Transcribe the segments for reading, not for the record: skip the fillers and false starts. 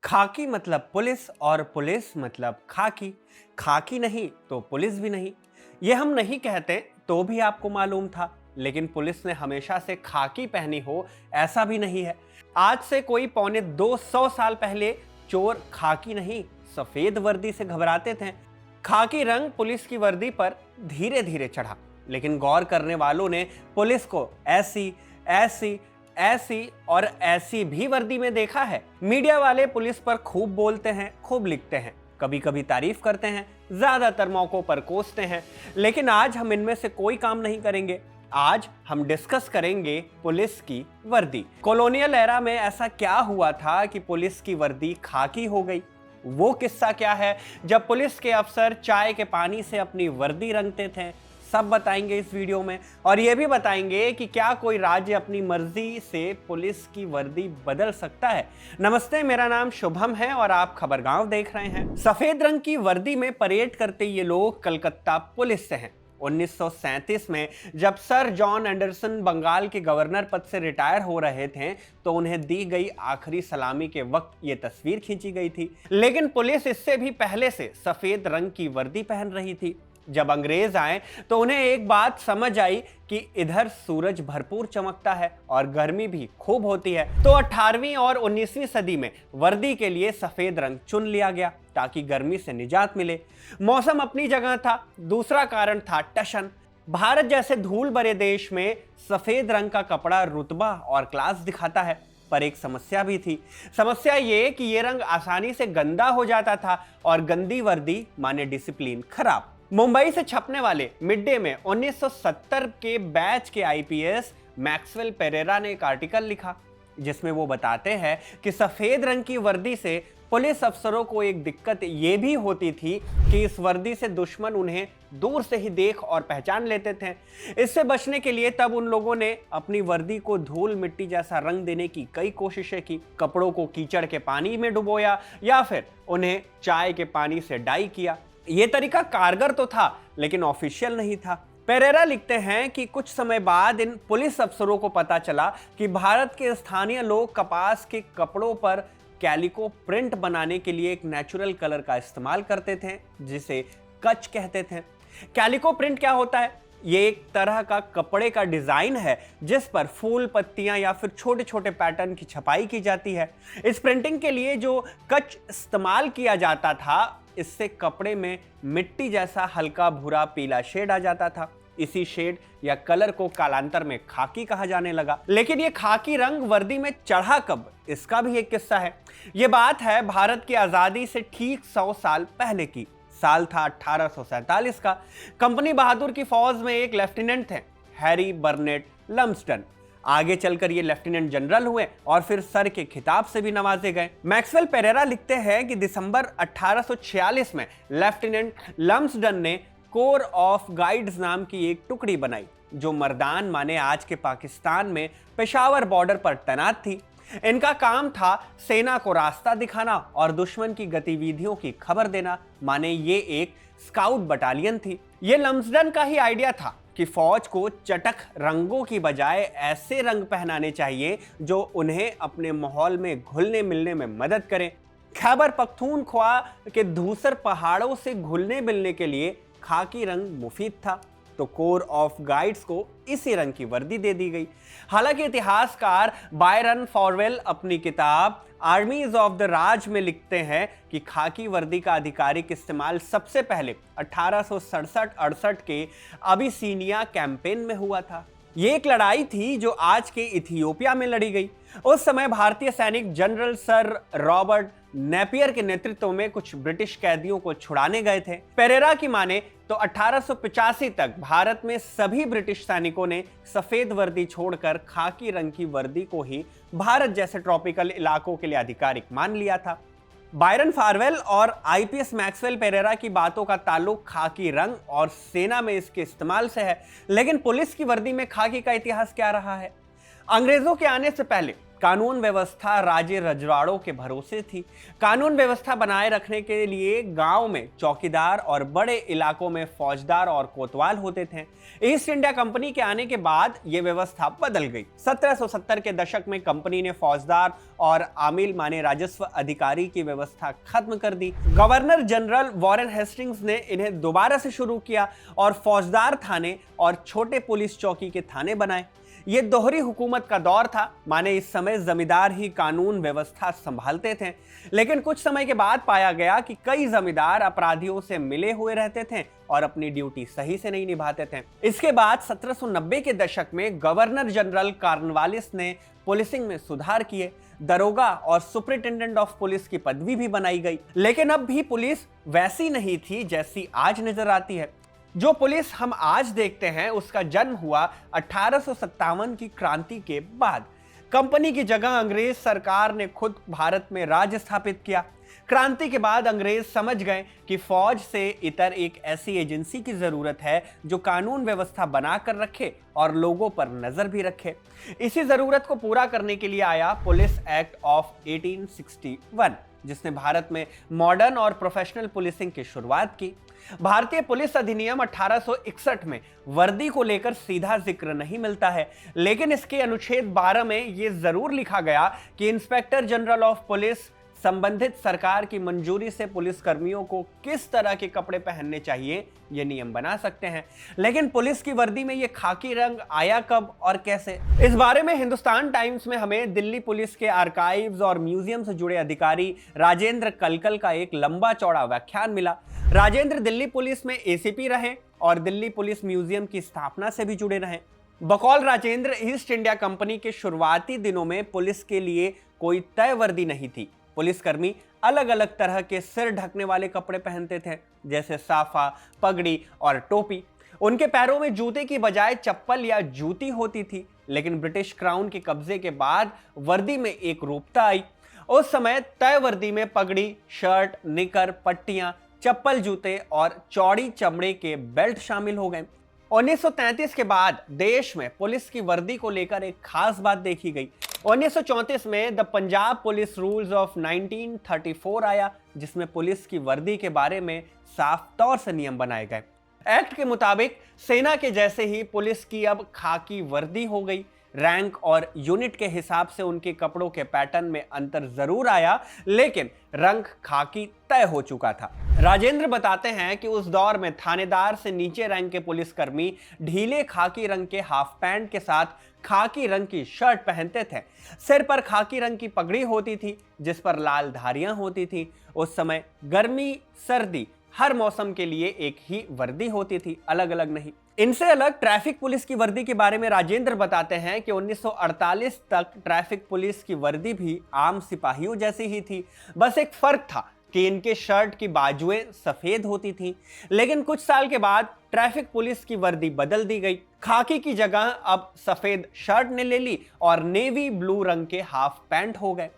खाकी मतलब पुलिस और पुलिस मतलब खाकी। खाकी नहीं तो पुलिस भी नहीं। ये हम नहीं कहते तो भी आपको मालूम था, लेकिन पुलिस ने हमेशा से खाकी पहनी हो ऐसा भी नहीं है। आज से कोई पौने 200 साल पहले चोर खाकी नहीं सफेद वर्दी से घबराते थे। खाकी रंग पुलिस की वर्दी पर धीरे धीरे चढ़ा, लेकिन गौर करने वालों ने पुलिस को ऐसी ऐसी ऐसी और ऐसी भी वर्दी में देखा है। मीडिया वाले पुलिस पर खूब बोलते हैं, खूब लिखते हैं, कभी कभी तारीफ करते हैं, ज्यादातर मौकों पर कोसते हैं, लेकिन आज हम इनमें से कोई काम नहीं करेंगे। आज हम डिस्कस करेंगे पुलिस की वर्दी। कॉलोनियल एरा में ऐसा क्या हुआ था कि पुलिस की वर्दी खाकी हो गई? वो किस्सा क्या है जब पुलिस के अफसर चाय के पानी से अपनी वर्दी रंगते थे? सब बताएंगे इस वीडियो में, और ये भी बताएंगे कि क्या कोई राज्य अपनी मर्जी से पुलिस की वर्दी बदल सकता है। नमस्ते, मेरा नाम शुभम है और आप खबरगांव देख रहे हैं। सफेद रंग की वर्दी में परेड करते ये लोग कलकत्ता पुलिस से हैं। 1937 में जब सर जॉन एंडरसन बंगाल के गवर्नर पद से रिटायर हो रहे थे तो उन्हें दी गई आखिरी सलामी के वक्त ये तस्वीर खींची गई थी। लेकिन पुलिस इससे भी पहले से सफेद रंग की वर्दी पहन रही थी। जब अंग्रेज आए तो उन्हें एक बात समझ आई कि इधर सूरज भरपूर चमकता है और गर्मी भी खूब होती है, तो 18वीं और 19वीं सदी में वर्दी के लिए सफेद रंग चुन लिया गया ताकि गर्मी से निजात मिले। मौसम अपनी जगह था, दूसरा कारण था टशन। भारत जैसे धूल भरे देश में सफेद रंग का कपड़ा रुतबा और क्लास दिखाता है, पर एक समस्या भी थी। समस्या ये कि ये रंग आसानी से गंदा हो जाता था और गंदी वर्दी माने डिसिप्लिन खराब। मुंबई से छपने वाले मिड डे में 1970 के बैच के आईपीएस मैक्सवेल पेरेरा ने एक आर्टिकल लिखा जिसमें वो बताते हैं कि सफेद रंग की वर्दी से पुलिस अफसरों को एक दिक्कत ये भी होती थी कि इस वर्दी से दुश्मन उन्हें दूर से ही देख और पहचान लेते थे। इससे बचने के लिए तब उन लोगों ने अपनी वर्दी को धूल मिट्टी जैसा रंग देने की कई कोशिशें की। कपड़ों को कीचड़ के पानी में डुबोया या फिर उन्हें चाय के पानी से डाई किया। ये तरीका कारगर तो था, लेकिन ऑफिशियल नहीं था। पेरेरा लिखते हैं कि कुछ समय बाद इन पुलिस अफसरों को पता चला कि भारत के स्थानीय लोग कपास के कपड़ों पर कैलिको प्रिंट बनाने के लिए एक नेचुरल कलर का इस्तेमाल करते थे जिसे कच कहते थे। कैलिको प्रिंट क्या होता है? ये एक तरह का कपड़े का डिजाइन है जिस पर फूल, पत्तियां या फिर छोटे छोटे पैटर्न की छपाई की जाती है। इस प्रिंटिंग के लिए जो कच इस्तेमाल किया जाता था, इससे कपड़े में मिट्टी जैसा हल्का भूरा पीला शेड आ जाता था। इसी शेड या कलर को कालांतर में खाकी कहा जाने लगा। लेकिन ये खाकी रंग वर्दी में चढ़ा कब, इसका भी एक किस्सा है। ये बात है भारत की आजादी से ठीक 100 साल पहले की। साल था 1847 का। कंपनी बहादुर की फौज में एक लेफ्टिनेंट थे, हैरी बर्नेट लम्सडन। आगे चलकर ये लेफ्टिनेंट जनरल हुए और फिर सर के खिताब से भी नवाजे गए। मैक्सवेल पेरेरा लिखते हैं कि दिसंबर 1846 में लेफ्टिनेंट लम्सडन ने कोर ऑफ गाइड्स नाम की एक टुकड़ी बनाई जो मर्दान माने आज के पाकिस्तान में पेशावर बॉर्डर पर तैनात थी। इनका काम था सेना को रास्ता दिखाना और दुश्मन की गतिविधियों की खबर देना, माने ये एक स्काउट बटालियन थी। ये लम्सडन का ही आइडिया था कि फौज को चटक रंगों की बजाय ऐसे रंग पहनाने चाहिए जो उन्हें अपने माहौल में घुलने मिलने में मदद करें। खैबर पख्तूनख्वा के धूसर पहाड़ों से घुलने मिलने के लिए खाकी रंग मुफीद था, तो कोर ऑफ गाइड्स को इसी रंग की वर्दी दे दी गई। हालांकि इतिहासकार बायरन फॉरवेल अपनी किताब आर्मीज ऑफ द राज में लिखते हैं कि खाकी वर्दी का आधिकारिक इस्तेमाल सबसे पहले 1867-68 के अबिसीनिया कैंपेन में हुआ था। ये एक लड़ाई थी जो आज के इथियोपिया में लड़ी गई। उस समय भारतीय सैनिक जनरल सर रॉबर्ट नेपियर के नेतृत्व में कुछ ब्रिटिश कैदियों को छुड़ाने गए थे। पेरेरा की माने तो 1885 तक भारत में सभी ब्रिटिश सैनिकों ने सफेद वर्दी छोड़कर खाकी रंग की वर्दी को ही भारत जैसे ट्रॉपिकल इलाकों के लिए आधिकारिक मान लिया था। बायरन फारवेल और आईपीएस मैक्सवेल पेरेरा की बातों का ताल्लुक खाकी रंग और सेना में इसके इस्तेमाल से है, लेकिन पुलिस की वर्दी में खाकी का इतिहास क्या रहा है? अंग्रेजों के आने से पहले कानून व्यवस्था राज्य रजवाड़ों के भरोसे थी। कानून व्यवस्था बनाए रखने के लिए गांव में चौकीदार और बड़े इलाकों में फौजदार और कोतवाल होते थे। ईस्ट इंडिया कंपनी के आने के बाद यह व्यवस्था बदल गई। 1770 के दशक में कंपनी ने फौजदार और आमिल माने राजस्व अधिकारी की व्यवस्था खत्म कर दी। गवर्नर जनरल वॉरेन हेस्टिंग्स ने इन्हें दोबारा से शुरू किया और फौजदार थाने और छोटे पुलिस चौकी के थाने बनाए। ये दोहरी हुकूमत का दौर था, माने इस समय जमींदार ही कानून व्यवस्था संभालते थे। लेकिन कुछ समय के बाद पाया गया कि कई जमींदार अपराधियों से मिले हुए रहते थे और अपनी ड्यूटी सही से नहीं निभाते थे। इसके बाद 1790 के दशक में गवर्नर जनरल कॉर्नवालिस ने पुलिसिंग में सुधार किए। दरोगा और सुपरिटेंडेंट ऑफ पुलिस की पदवी भी बनाई गई। लेकिन अब भी पुलिस वैसी नहीं थी जैसी आज नजर आती है। जो पुलिस हम आज देखते हैं उसका जन्म हुआ 1857 की क्रांति के बाद। कंपनी की जगह अंग्रेज सरकार ने खुद भारत में राज स्थापित किया। क्रांति के बाद अंग्रेज समझ गए कि फौज से इतर एक ऐसी एजेंसी की जरूरत है जो कानून व्यवस्था बनाकर रखे और लोगों पर नजर भी रखे। इसी जरूरत को पूरा करने के लिए आया पुलिस एक्ट ऑफ 1861, जिसने भारत में मॉडर्न और प्रोफेशनल पुलिसिंग की शुरुआत की। भारतीय पुलिस अधिनियम 1861 में वर्दी को लेकर सीधा जिक्र नहीं मिलता है, लेकिन इसके अनुच्छेद 12 में यह जरूर लिखा गया कि इंस्पेक्टर जनरल ऑफ पुलिस संबंधित सरकार की मंजूरी से पुलिस कर्मियों को किस तरह के कपड़े पहनने चाहिए ये नियम बना सकते हैं। लेकिन पुलिस की वर्दी में ये खाकी रंग आया कब और कैसे, इस बारे में हिंदुस्तान टाइम्स में हमें दिल्ली पुलिस के आर्काइव्स और म्यूजियम से जुड़े अधिकारी राजेंद्र कलकल का एक लंबा चौड़ा व्याख्यान मिला। राजेंद्र दिल्ली पुलिस में एसीपी रहे और दिल्ली पुलिस म्यूजियम की स्थापना से भी जुड़े रहे। बकौल राजेंद्र, ईस्ट इंडिया कंपनी के शुरुआती दिनों में पुलिस के लिए कोई तय वर्दी नहीं थी। पुलिसकर्मी अलग अलग तरह के सिर ढकने वाले कपड़े पहनते थे, जैसे साफा, पगड़ी और टोपी। उनके पैरों में जूते की बजाय चप्पल या जूती होती थी। लेकिन ब्रिटिश क्राउन के कब्जे के बाद वर्दी में एक रूपता आई। उस समय तय वर्दी में पगड़ी, शर्ट, निकर, पट्टियां, चप्पल, जूते और चौड़ी चमड़े के बेल्ट शामिल हो गए। 1933 के बाद देश में पुलिस की वर्दी को लेकर एक खास बात देखी गई। 1934 में the Punjab police rules of 1934 आया, जिसमें पुलिस की वर्दी के बारे में साफ तौर से नियम बनाए गए। एक्ट के मुताबिक सेना के जैसे ही पुलिस की अब खाकी वर्दी हो गई। रैंक और यूनिट के हिसाब से उनके कपड़ों के पैटर्न में अंतर जरूर आया, लेकिन रंग खाकी तय हो चुका था। राजेंद्र बताते हैं कि उस दौर में थानेदार से नीचे रैंक के पुलिसकर्मी ढीले खाकी रंग के हाफ पैंट के साथ खाकी रंग की शर्ट पहनते थे। सिर पर खाकी रंग की पगड़ी होती थी जिस पर लाल धारियां होती थी। उस समय गर्मी, सर्दी, हर मौसम के लिए एक ही वर्दी होती थी, अलग अलग नहीं। इनसे अलग ट्रैफिक पुलिस की वर्दी के बारे में राजेंद्र बताते हैं कि 1948 तक ट्रैफिक पुलिस की वर्दी भी आम सिपाहियों जैसी ही थी। बस एक फर्क था कि इनके शर्ट की बाजुएं सफेद होती थीं। लेकिन कुछ साल के बाद ट्रैफिक पुलिस की वर्दी बदल दी गई। खाकी की जगह अब सफेद शर्ट ने ले ली और नेवी ब्लू रंग के हाफ पैंट हो गए।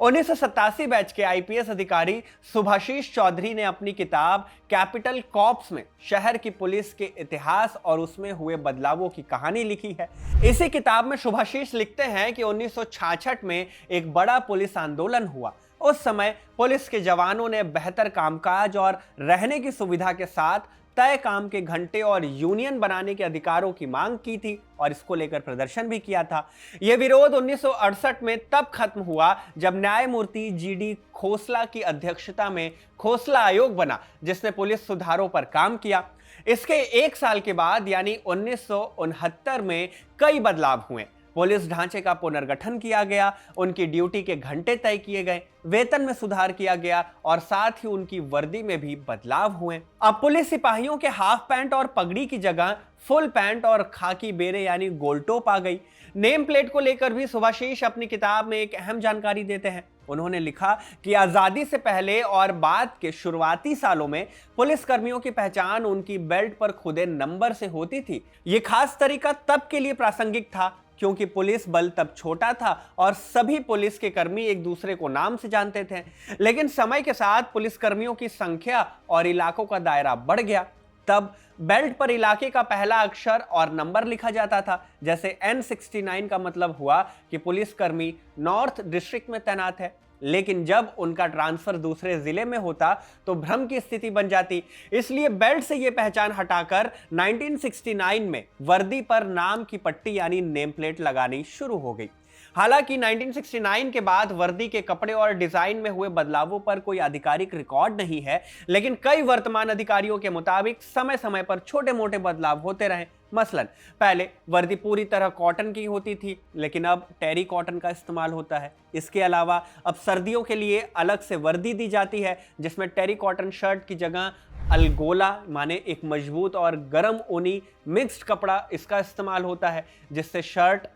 1987 बैच के आईपीएस अधिकारी सुभाषीष चौधरी ने अपनी किताब कैपिटल कॉर्प्स में शहर की पुलिस के इतिहास और उसमें हुए बदलावों की कहानी लिखी है। इसी किताब में सुभाषीष लिखते हैं कि 1966 में एक बड़ा पुलिस आंदोलन हुआ। उस समय पुलिस के जवानों ने बेहतर कामकाज और रहने की सुविधा के साथ तय काम के घंटे और यूनियन बनाने के अधिकारों की मांग की थी और इसको लेकर प्रदर्शन भी किया था। यह विरोध 1968 में तब खत्म हुआ जब न्यायमूर्ति जीडी खोसला की अध्यक्षता में खोसला आयोग बना, जिसने पुलिस सुधारों पर काम किया। इसके एक साल के बाद यानी 1969 में कई बदलाव हुए। पुलिस ढांचे का पुनर्गठन किया गया, उनकी ड्यूटी के घंटे तय किए गए, वेतन में सुधार किया गया और साथ ही उनकी वर्दी में भी बदलाव हुए। अब पुलिस सिपाहियों के हाफ पैंट और पगड़ी की जगह फुल पैंट और खाकी बेरे यानी गोलटोप आ गई। नेम प्लेट को लेकर भी सुभाषीष अपनी किताब में एक अहम जानकारी देते हैं। उन्होंने लिखा कि आजादी से पहले और बाद के शुरुआती सालों में पुलिस कर्मियों की पहचान उनकी बेल्ट पर खुदे नंबर से होती थी। ये खास तरीका तब के लिए प्रासंगिक था क्योंकि पुलिस बल तब छोटा था और सभी पुलिस के कर्मी एक दूसरे को नाम से जानते थे। लेकिन समय के साथ पुलिस कर्मियों की संख्या और इलाकों का दायरा बढ़ गया। तब बेल्ट पर इलाके का पहला अक्षर और नंबर लिखा जाता था। जैसे N69 का मतलब हुआ कि पुलिसकर्मी नॉर्थ डिस्ट्रिक्ट में तैनात है। लेकिन जब उनका ट्रांसफर दूसरे जिले में होता तो भ्रम की स्थिति बन जाती। इसलिए बेल्ट से यह पहचान हटाकर 1969 में वर्दी पर नाम की पट्टी यानी नेम प्लेट लगानी शुरू हो गई। हालांकि 1969 के बाद वर्दी के कपड़े और डिजाइन में हुए बदलावों पर कोई आधिकारिक रिकॉर्ड नहीं है, लेकिन कई वर्तमान अधिकारियों के मुताबिक समय समय पर छोटे मोटे बदलाव होते रहे। मसलन पहले वर्दी पूरी तरह कॉटन की होती थी, लेकिन अब टेरी कॉटन का इस्तेमाल होता है। इसके अलावा अब सर्दियों के लिए अलग से वर्दी दी जाती है, जिसमें टेरी कॉटन शर्ट की जगह अलगोला माने एक मजबूत और गर्म ऊनी मिक्स्ड कपड़ा इसका इस्तेमाल होता है, जिससे शर्ट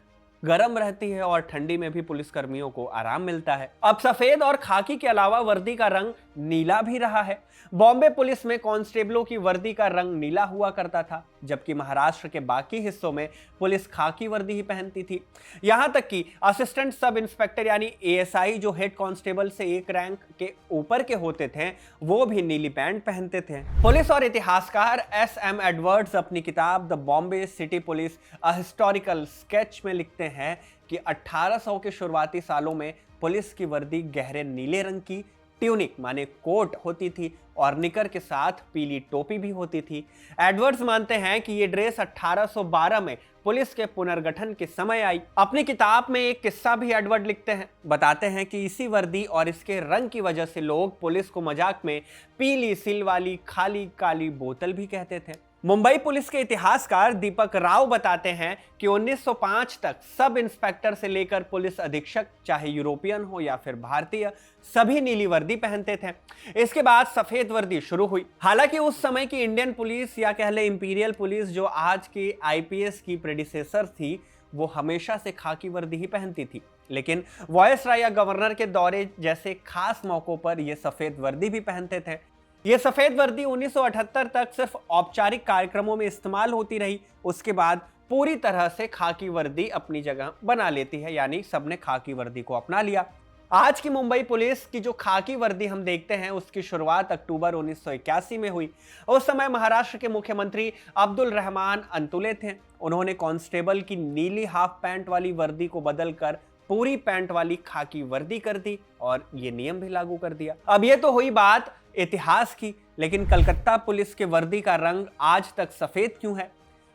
गर्म रहती है और ठंडी में भी पुलिसकर्मियों को आराम मिलता है। अब सफेद और खाकी के अलावा वर्दी का रंग नीला भी रहा है। बॉम्बे पुलिस में कांस्टेबलों की वर्दी का रंग नीला हुआ करता था, जबकि महाराष्ट्र के बाकी हिस्सों में पुलिस खाकी वर्दी ही पहनती थी। यहां तक कि असिस्टेंट सब इंस्पेक्टर यानी एएसआई जो हेड कांस्टेबल से एक रैंक के ऊपर के होते थे, वो भी नीली पैंट पहनते थे। पुलिस और इतिहासकार एसएम एडवर्ड्स अपनी किताब the Bombay city police a historical sketch में लिखते हैं कि 1800 के शुरुआती सालों में पुलिस की वर्दी गहरे नीले रंग की ट्यूनिक माने कोट होती थी और निकर के साथ पीली टोपी भी होती थी। एडवर्ड्स मानते हैं कि ये ड्रेस 1812 में पुलिस के पुनर्गठन के समय आई। अपनी किताब में एक किस्सा भी एडवर्ड लिखते हैं। बताते हैं कि इसी वर्दी और इसके रंग की वजह से लोग पुलिस को मजाक में पीली सिल वाली खाली काली बोतल भी कहते थे। मुंबई पुलिस के इतिहासकार दीपक राव बताते हैं कि 1905 तक सब इंस्पेक्टर से लेकर पुलिस अधीक्षक, चाहे यूरोपियन हो या फिर भारतीय, सभी नीली वर्दी पहनते थे। इसके बाद सफेद वर्दी शुरू हुई। हालांकि उस समय की इंडियन पुलिस या कह ले इंपीरियल पुलिस जो आज के आईपीएस की प्रेडिसेसर थी, वो हमेशा से खाकी वर्दी ही पहनती थी। लेकिन वायसराय या गवर्नर के दौरे जैसे खास मौकों पर यह सफेद वर्दी भी पहनते थे। यह सफेद वर्दी 1978 तक सिर्फ औपचारिक कार्यक्रमों में इस्तेमाल होती रही। उसके बाद पूरी तरह से खाकी वर्दी अपनी जगह बना लेती है, यानी सबने खाकी वर्दी को अपना लिया। आज की मुंबई पुलिस की जो खाकी वर्दी हम देखते हैं, उसकी शुरुआत अक्टूबर 1981 में हुई। उस समय महाराष्ट्र के मुख्यमंत्री अब्दुल रहमान अंतुले थे। उन्होंने कांस्टेबल की नीली हाफ पैंट वाली वर्दी को बदलकर पूरी पैंट वाली खाकी वर्दी कर दी और ये नियम भी लागू कर दिया। अब ये तो हुई बात इतिहास की, लेकिन कलकत्ता पुलिस के वर्दी का रंग आज तक सफेद क्यों है?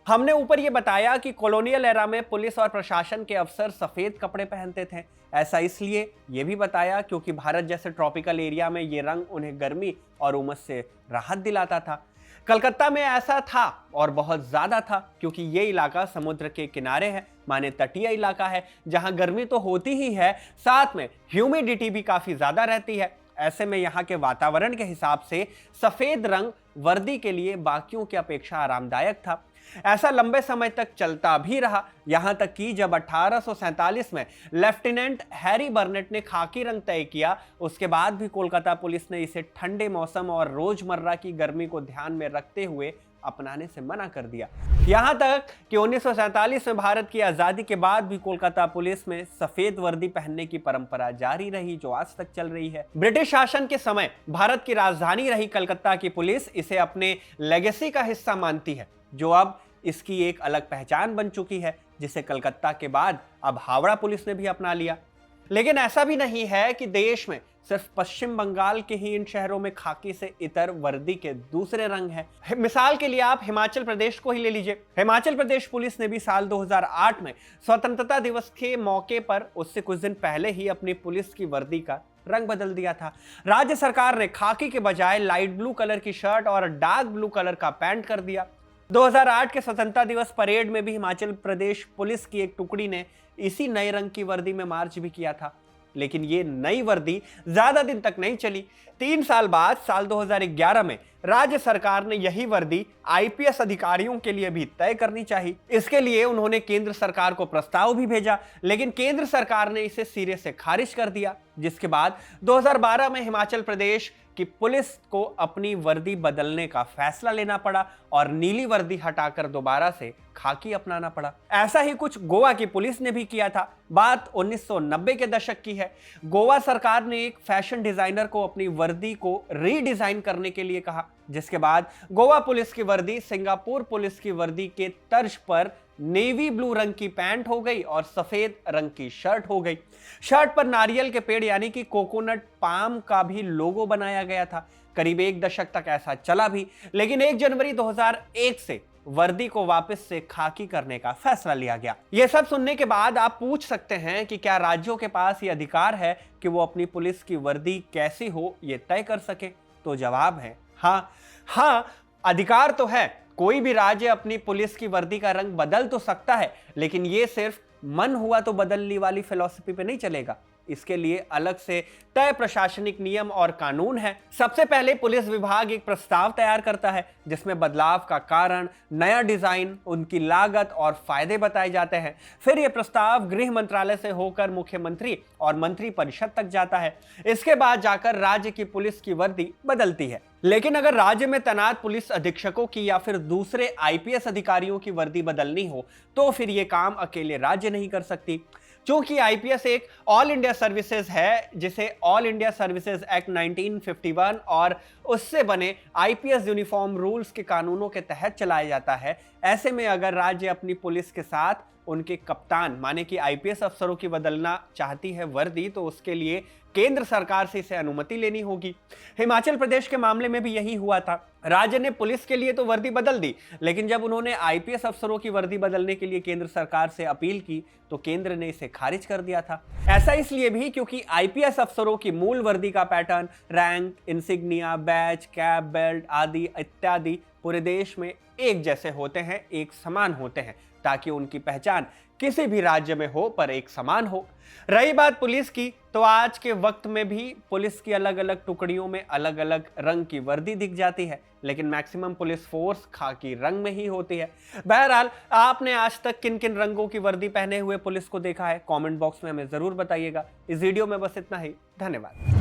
हमने ऊपर ये बताया कि कॉलोनियल एरा में पुलिस और प्रशासन के अफसर सफेद कपड़े पहनते थे। ऐसा इसलिए ये भी बताया क्योंकि भारत जैसे ट्रॉपिकल एरिया में ये रंग उन्हें गर्मी और उमस से राहत दिलाता था। कलकत्ता में ऐसा था और बहुत ज्यादा था, क्योंकि ये इलाका समुद्र के किनारे है, माने तटीय इलाका है, जहां गर्मी तो होती ही है, साथ में ह्यूमिडिटी भी काफी ज्यादा रहती है। ऐसे में यहाँ के वातावरण के हिसाब से सफेद रंग वर्दी के लिए बाकियों की अपेक्षा आरामदायक था। ऐसा लंबे समय तक चलता भी रहा, यहां तक कि जब 1847 में लेफ्टिनेंट हैरी बर्नेट ने खाकी रंग तय किया, उसके बाद भी कोलकाता पुलिस ने इसे ठंडे मौसम और रोजमर्रा की गर्मी को ध्यान में रखते हुए अपनाने से मना कर दिया। यहां तक कि 1947 में भारत की आजादी के बाद भी कोलकाता पुलिस में सफेद वर्दी पहनने की परंपरा जारी रही, जो आज तक चल रही है। ब्रिटिश शासन के समय भारत की राजधानी रही कलकत्ता की पुलिस इसे अपने लेगेसी का हिस्सा मानती है, जो अब इसकी एक अलग पहचान बन चुकी है, जिसे कलकत्ता के बाद अब हावड़ा पुलिस ने भी अपना लिया। लेकिन ऐसा भी नहीं है कि देश में सिर्फ पश्चिम बंगाल के ही इन शहरों में खाकी से इतर वर्दी के दूसरे रंग हैं। मिसाल के लिए आप हिमाचल प्रदेश को ही ले लीजिए। हिमाचल प्रदेश पुलिस ने भी साल 2008 में स्वतंत्रता दिवस के मौके पर उससे कुछ दिन पहले ही अपनी पुलिस की वर्दी का रंग बदल दिया था। राज्य सरकार ने खाकी के बजाय लाइट ब्लू कलर की शर्ट और डार्क ब्लू कलर का पैंट कर दिया। 2008 के स्वतंत्रता दिवस परेड में भी हिमाचल प्रदेश पुलिस की एक टुकड़ी ने इसी नए रंग की वर्दी में मार्च भी किया था। लेकिन ये नई वर्दी ज्यादा दिन तक नहीं चली। 3 साल बाद साल 2011 में राज्य सरकार ने यही वर्दी आईपीएस अधिकारियों के लिए भी तय करनी चाहिए। इसके लिए उन्होंने केंद्र सरकार को प्रस्ताव भी भेजा, लेकिन केंद्र सरकार ने इसे सिरे से खारिज कर दिया, जिसके बाद 2012 में हिमाचल प्रदेश कि पुलिस को अपनी वर्दी बदलने का फैसला लेना पड़ा और नीली वर्दी हटाकर दोबारा से खाकी अपनाना पड़ा। ऐसा ही कुछ गोवा की पुलिस ने भी किया था। बात 1990 के दशक की है। गोवा सरकार ने एक फैशन डिजाइनर को अपनी वर्दी को रीडिजाइन करने के लिए कहा। जिसके बाद गोवा पुलिस की वर्दी सिंगापुर पुलिस की वर्दी के तर्ज पर नेवी ब्लू रंग की पैंट हो गई और सफेद रंग की शर्ट हो गई। शर्ट पर नारियल के पेड़ यानी कि कोकोनट पाम का भी लोगो बनाया गया था। करीब 1 दशक तक ऐसा चला भी, लेकिन 1 जनवरी 2001 से वर्दी को वापस से खाकी करने का फैसला लिया गया। यह सब सुनने के बाद आप पूछ सकते हैं कि क्या राज्यों के पास यह अधिकार है कि वो अपनी पुलिस की वर्दी कैसी हो यह तय कर सके? तो जवाब है हाँ, अधिकार तो है। कोई भी राज्य अपनी पुलिस की वर्दी का रंग बदल तो सकता है, लेकिन ये सिर्फ मन हुआ तो बदलने वाली फिलॉसफी पे नहीं चलेगा। इसके लिए अलग से तय प्रशासनिक नियम और कानून है। सबसे पहले पुलिस विभाग एक प्रस्ताव तैयार करता है जिसमें बदलाव का कारण, नया डिजाइन, उनकी लागत और फायदे बताए जाते हैं। फिर यह प्रस्ताव गृह मंत्रालय से होकर मुख्यमंत्री और मंत्री परिषद तक जाता है। इसके बाद जाकर राज्य की पुलिस की वर्दी बदलती है। लेकिन अगर राज्य में तैनात पुलिस अधीक्षकों की या फिर दूसरे आईपीएस अधिकारियों की वर्दी बदलनी हो तो फिर यह काम अकेले राज्य नहीं कर सकती। क्योंकि आईपीएस एक ऑल इंडिया सर्विसेज है जिसे ऑल इंडिया सर्विसेज एक्ट 1951 और उससे बने आईपीएस यूनिफॉर्म रूल्स के कानूनों के तहत चलाया जाता है। ऐसे में अगर राज्य अपनी पुलिस के साथ उनके कप्तान माने कि आईपीएस अफसरों की बदलना चाहती है वर्दी, तो उसके लिए केंद्र सरकार से इसे अनुमति लेनी होगी। हिमाचल प्रदेश के मामले में भी यही हुआ था। राज्य ने पुलिस के लिए तो वर्दी बदल दी, लेकिन जब उन्होंने आईपीएस अफसरों की वर्दी बदलने के लिए केंद्र सरकार से अपील की तो केंद्र ने इसे खारिज कर दिया था। ऐसा इसलिए भी क्योंकि आईपीएस अफसरों की मूल वर्दी का pattern, rank, insignia, badge, cap, belt आदि इत्यादि पूरे देश में एक जैसे होते हैं, एक समान होते हैं, ताकि उनकी पहचान किसी भी राज्य में हो पर एक समान हो। रही बात पुलिस की, तो आज के वक्त में भी पुलिस की अलग अलग टुकड़ियों में अलग अलग रंग की वर्दी दिख जाती है, लेकिन मैक्सिमम पुलिस फोर्स खाकी रंग में ही होती है। बहरहाल, आपने आज तक किन किन रंगों की वर्दी पहने हुए पुलिस को देखा है? कमेंट बॉक्स में हमें जरूर बताइएगा। इस वीडियो में बस इतना ही। धन्यवाद।